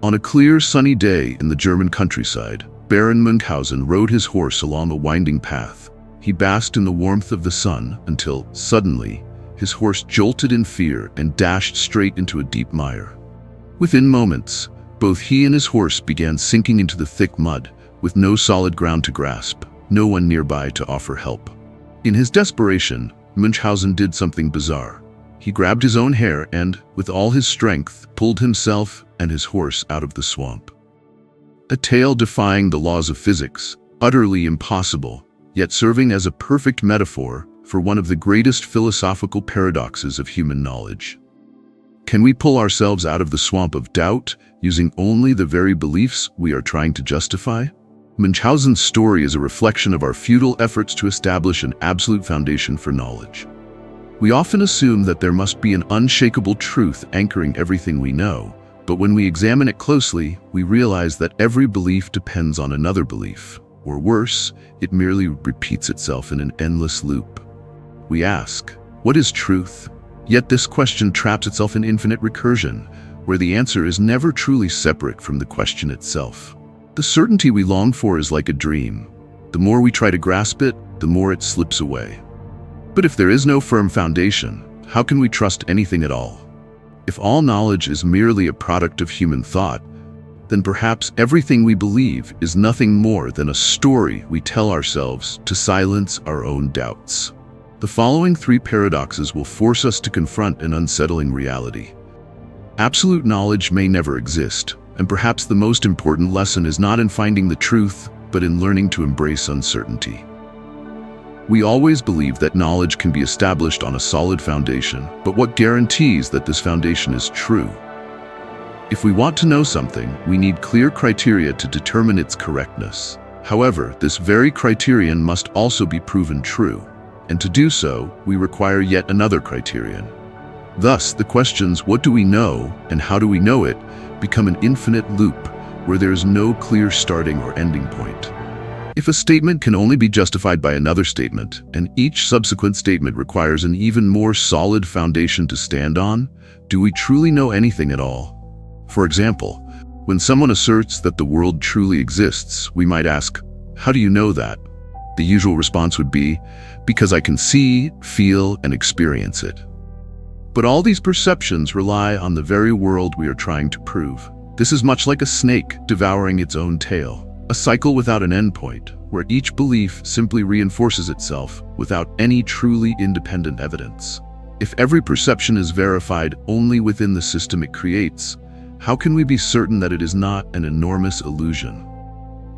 On a clear, sunny day in the German countryside, Baron Munchhausen rode his horse along a winding path. He basked in the warmth of the sun until, suddenly, his horse jolted in fear and dashed straight into a deep mire. Within moments, both he and his horse began sinking into the thick mud, with no solid ground to grasp, no one nearby to offer help. In his desperation, Munchhausen did something bizarre. He grabbed his own hair and, with all his strength, pulled himself and his horse out of the swamp. A tale defying the laws of physics, utterly impossible, yet serving as a perfect metaphor for one of the greatest philosophical paradoxes of human knowledge. Can we pull ourselves out of the swamp of doubt using only the very beliefs we are trying to justify? Munchhausen's story is a reflection of our futile efforts to establish an absolute foundation for knowledge. We often assume that there must be an unshakable truth anchoring everything we know, but when we examine it closely, we realize that every belief depends on another belief, or worse, it merely repeats itself in an endless loop. We ask, what is truth? Yet this question traps itself in infinite recursion, where the answer is never truly separate from the question itself. The certainty we long for is like a dream. The more we try to grasp it, the more it slips away. But if there is no firm foundation, how can we trust anything at all? If all knowledge is merely a product of human thought, then perhaps everything we believe is nothing more than a story we tell ourselves to silence our own doubts. The following three paradoxes will force us to confront an unsettling reality. Absolute knowledge may never exist, and perhaps the most important lesson is not in finding the truth, but in learning to embrace uncertainty. We always believe that knowledge can be established on a solid foundation, but what guarantees that this foundation is true? If we want to know something, we need clear criteria to determine its correctness. However, this very criterion must also be proven true, and to do so, we require yet another criterion. Thus, the questions, what do we know and how do we know it, become an infinite loop where there is no clear starting or ending point. If a statement can only be justified by another statement, and each subsequent statement requires an even more solid foundation to stand on, do we truly know anything at all? For example, when someone asserts that the world truly exists, we might ask, how do you know that? The usual response would be, because I can see, feel, and experience it. But all these perceptions rely on the very world we are trying to prove. This is much like a snake devouring its own tail. A cycle without an endpoint, where each belief simply reinforces itself without any truly independent evidence. If every perception is verified only within the system it creates, how can we be certain that it is not an enormous illusion?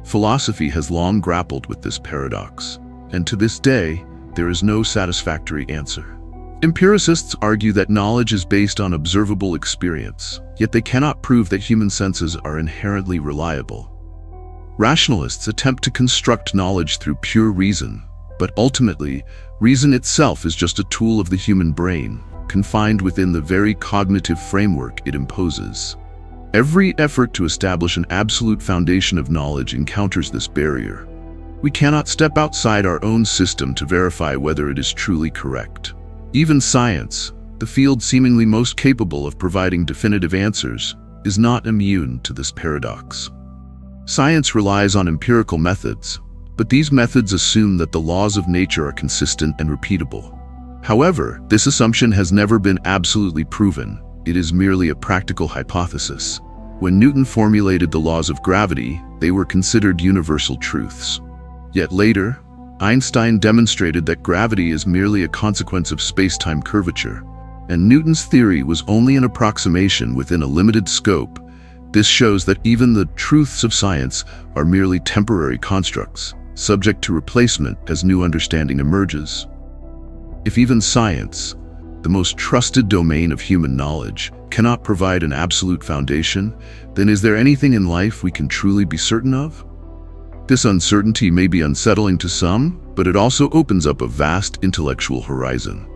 Philosophy has long grappled with this paradox, and to this day, there is no satisfactory answer. Empiricists argue that knowledge is based on observable experience, yet they cannot prove that human senses are inherently reliable. Rationalists attempt to construct knowledge through pure reason, but ultimately, reason itself is just a tool of the human brain, confined within the very cognitive framework it imposes. Every effort to establish an absolute foundation of knowledge encounters this barrier. We cannot step outside our own system to verify whether it is truly correct. Even science, the field seemingly most capable of providing definitive answers, is not immune to this paradox. Science relies on empirical methods, but these methods assume that the laws of nature are consistent and repeatable. However, this assumption has never been absolutely proven. It is merely a practical hypothesis. When Newton formulated the laws of gravity, they were considered universal truths. Yet later, Einstein demonstrated that gravity is merely a consequence of space-time curvature, and Newton's theory was only an approximation within a limited scope. This shows that even the truths of science are merely temporary constructs, subject to replacement as new understanding emerges. If even science, the most trusted domain of human knowledge, cannot provide an absolute foundation, then is there anything in life we can truly be certain of? This uncertainty may be unsettling to some, but it also opens up a vast intellectual horizon.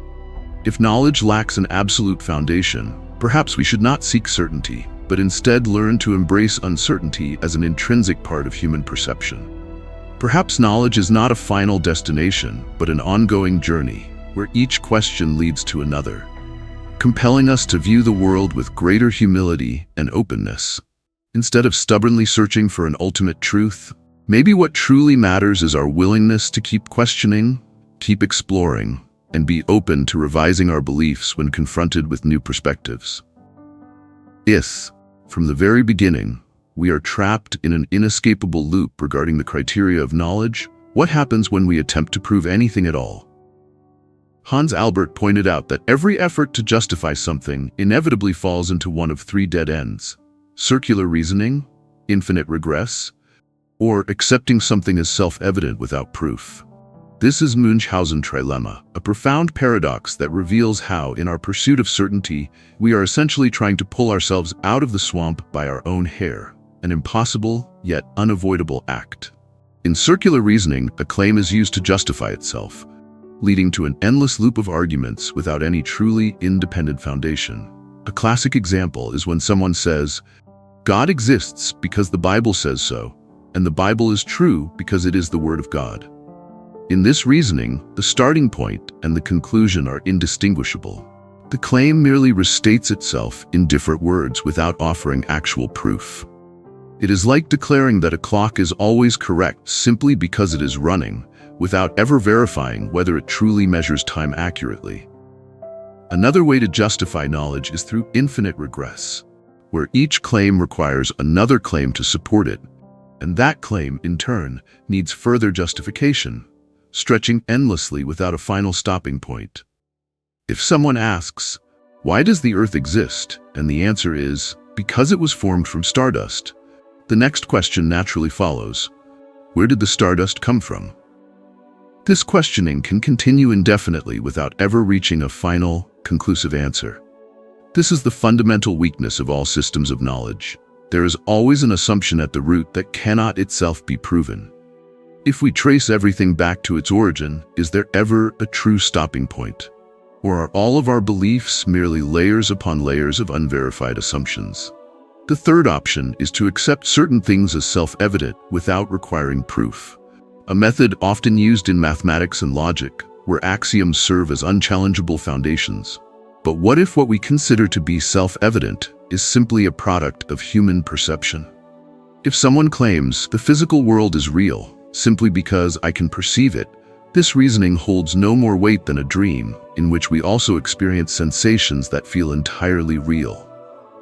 If knowledge lacks an absolute foundation, perhaps we should not seek certainty, but instead learn to embrace uncertainty as an intrinsic part of human perception. Perhaps knowledge is not a final destination, but an ongoing journey, where each question leads to another, compelling us to view the world with greater humility and openness. Instead of stubbornly searching for an ultimate truth, maybe what truly matters is our willingness to keep questioning, keep exploring, and be open to revising our beliefs when confronted with new perspectives. From the very beginning, we are trapped in an inescapable loop regarding the criteria of knowledge. What happens when we attempt to prove anything at all? Hans Albert pointed out that every effort to justify something inevitably falls into one of three dead ends: circular reasoning, infinite regress, or accepting something as self-evident without proof. This is Munchhausen trilemma, a profound paradox that reveals how, in our pursuit of certainty, we are essentially trying to pull ourselves out of the swamp by our own hair, an impossible yet unavoidable act. In circular reasoning, a claim is used to justify itself, leading to an endless loop of arguments without any truly independent foundation. A classic example is when someone says, "God exists because the Bible says so, and the Bible is true because it is the Word of God." In this reasoning, the starting point and the conclusion are indistinguishable. The claim merely restates itself in different words without offering actual proof. It is like declaring that a clock is always correct simply because it is running, without ever verifying whether it truly measures time accurately. Another way to justify knowledge is through infinite regress, where each claim requires another claim to support it, and that claim, in turn, needs further justification, stretching endlessly without a final stopping point. If someone asks, "Why does the Earth exist?" and the answer is, "Because it was formed from stardust," the next question naturally follows: where did the stardust come from? This questioning can continue indefinitely without ever reaching a final, conclusive answer. This is the fundamental weakness of all systems of knowledge. There is always an assumption at the root that cannot itself be proven. If we trace everything back to its origin, is there ever a true stopping point? Or are all of our beliefs merely layers upon layers of unverified assumptions? The third option is to accept certain things as self-evident without requiring proof, a method often used in mathematics and logic, where axioms serve as unchallengeable foundations. But what if what we consider to be self-evident is simply a product of human perception? If someone claims the physical world is real simply because I can perceive it, this reasoning holds no more weight than a dream, in which we also experience sensations that feel entirely real.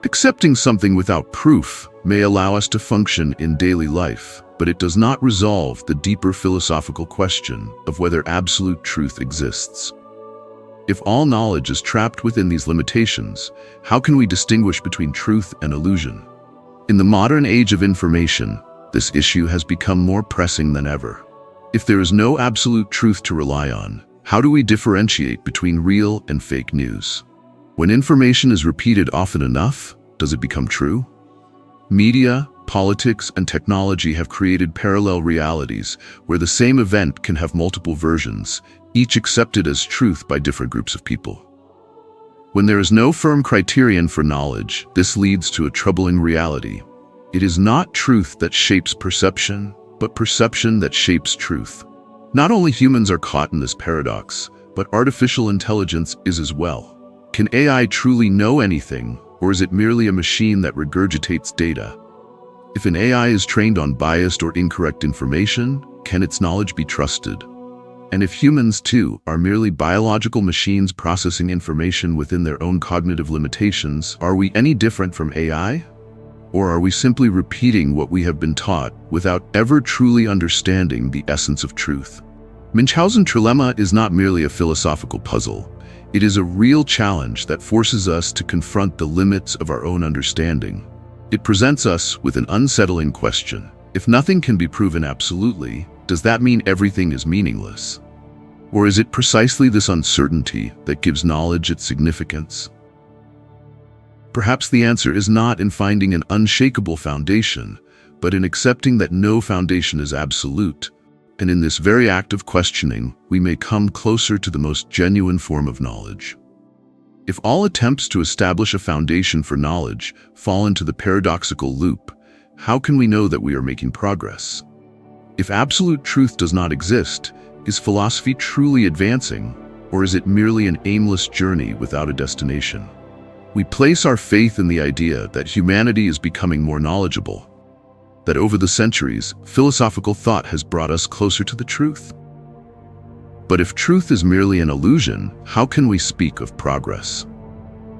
Accepting something without proof may allow us to function in daily life, but it does not resolve the deeper philosophical question of whether absolute truth exists. If all knowledge is trapped within these limitations, how can we distinguish between truth and illusion? In the modern age of information, this issue has become more pressing than ever. If there is no absolute truth to rely on, how do we differentiate between real and fake news? When information is repeated often enough, does it become true? Media, politics, and technology have created parallel realities where the same event can have multiple versions, each accepted as truth by different groups of people. When there is no firm criterion for knowledge, this leads to a troubling reality. It is not truth that shapes perception, but perception that shapes truth. Not only humans are caught in this paradox, but artificial intelligence is as well. Can AI truly know anything, or is it merely a machine that regurgitates data? If an AI is trained on biased or incorrect information, can its knowledge be trusted? And if humans, too, are merely biological machines processing information within their own cognitive limitations, are we any different from AI? Or are we simply repeating what we have been taught without ever truly understanding the essence of truth? Munchhausen trilemma is not merely a philosophical puzzle. It is a real challenge that forces us to confront the limits of our own understanding. It presents us with an unsettling question. If nothing can be proven absolutely, does that mean everything is meaningless? Or is it precisely this uncertainty that gives knowledge its significance? Perhaps the answer is not in finding an unshakable foundation, but in accepting that no foundation is absolute. And in this very act of questioning, we may come closer to the most genuine form of knowledge. If all attempts to establish a foundation for knowledge fall into the paradoxical loop, how can we know that we are making progress? If absolute truth does not exist, is philosophy truly advancing, or is it merely an aimless journey without a destination? We place our faith in the idea that humanity is becoming more knowledgeable, that over the centuries, philosophical thought has brought us closer to the truth. But if truth is merely an illusion, how can we speak of progress?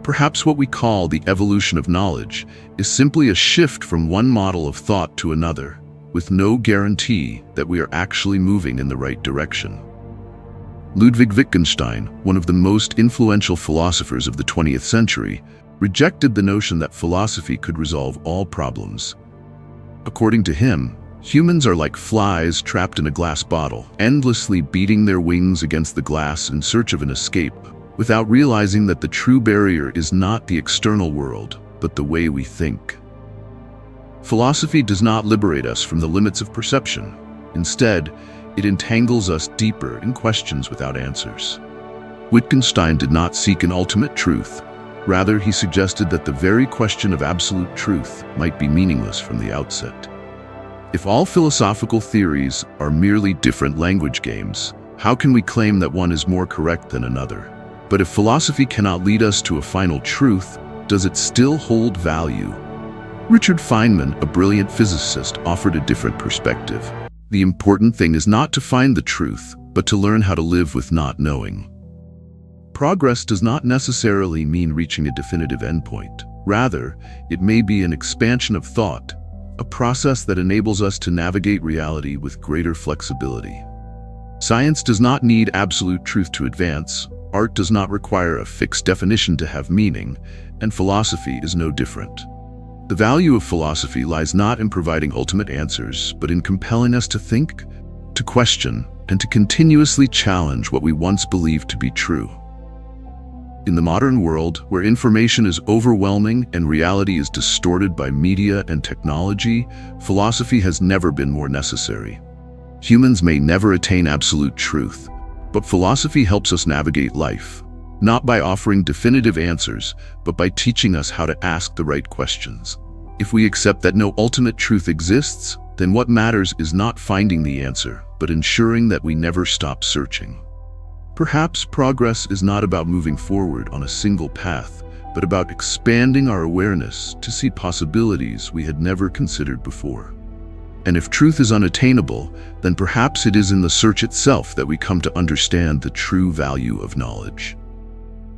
Perhaps what we call the evolution of knowledge is simply a shift from one model of thought to another, with no guarantee that we are actually moving in the right direction. Ludwig Wittgenstein, one of the most influential philosophers of the 20th century, rejected the notion that philosophy could resolve all problems. According to him, humans are like flies trapped in a glass bottle, endlessly beating their wings against the glass in search of an escape, without realizing that the true barrier is not the external world, but the way we think. Philosophy does not liberate us from the limits of perception. Instead, it entangles us deeper in questions without answers. Wittgenstein did not seek an ultimate truth. Rather, he suggested that the very question of absolute truth might be meaningless from the outset. If all philosophical theories are merely different language games, how can we claim that one is more correct than another? But if philosophy cannot lead us to a final truth, does it still hold value? Richard Feynman, a brilliant physicist, offered a different perspective. The important thing is not to find the truth, but to learn how to live with not knowing. Progress does not necessarily mean reaching a definitive endpoint. Rather, it may be an expansion of thought, a process that enables us to navigate reality with greater flexibility. Science does not need absolute truth to advance, art does not require a fixed definition to have meaning, and philosophy is no different. The value of philosophy lies not in providing ultimate answers, but in compelling us to think, to question, and to continuously challenge what we once believed to be true. In the modern world, where information is overwhelming and reality is distorted by media and technology, philosophy has never been more necessary. Humans may never attain absolute truth, but philosophy helps us navigate life, not by offering definitive answers, but by teaching us how to ask the right questions. If we accept that no ultimate truth exists, then what matters is not finding the answer, but ensuring that we never stop searching. Perhaps progress is not about moving forward on a single path, but about expanding our awareness to see possibilities we had never considered before. And if truth is unattainable, then perhaps it is in the search itself that we come to understand the true value of knowledge.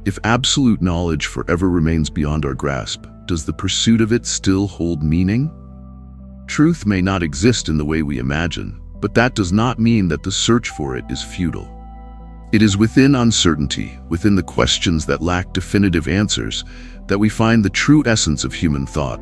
If absolute knowledge forever remains beyond our grasp, does the pursuit of it still hold meaning? Truth may not exist in the way we imagine, but that does not mean that the search for it is futile. It is within uncertainty, within the questions that lack definitive answers, that we find the true essence of human thought.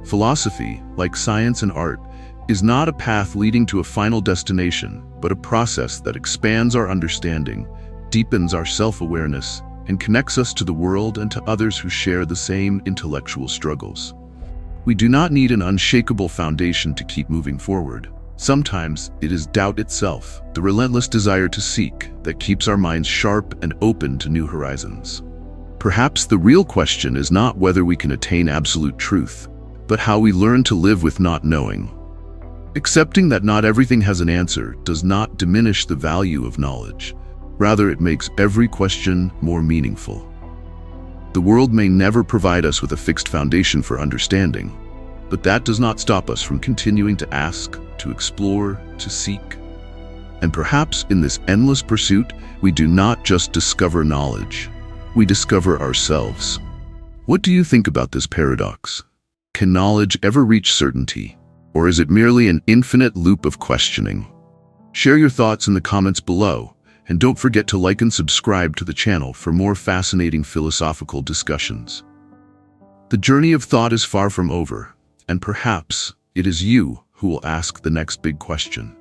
Philosophy, like science and art, is not a path leading to a final destination, but a process that expands our understanding, deepens our self-awareness, and connects us to the world and to others who share the same intellectual struggles. We do not need an unshakable foundation to keep moving forward. Sometimes it is doubt itself, the relentless desire to seek, that keeps our minds sharp and open to new horizons. Perhaps the real question is not whether we can attain absolute truth, but how we learn to live with not knowing. Accepting that not everything has an answer does not diminish the value of knowledge. Rather, it makes every question more meaningful. The world may never provide us with a fixed foundation for understanding, but that does not stop us from continuing to ask, to explore, to seek. And perhaps in this endless pursuit, we do not just discover knowledge, we discover ourselves. What do you think about this paradox? Can knowledge ever reach certainty, or is it merely an infinite loop of questioning? Share your thoughts in the comments below, and don't forget to like and subscribe to the channel for more fascinating philosophical discussions. The journey of thought is far from over, and perhaps it is you who will ask the next big question.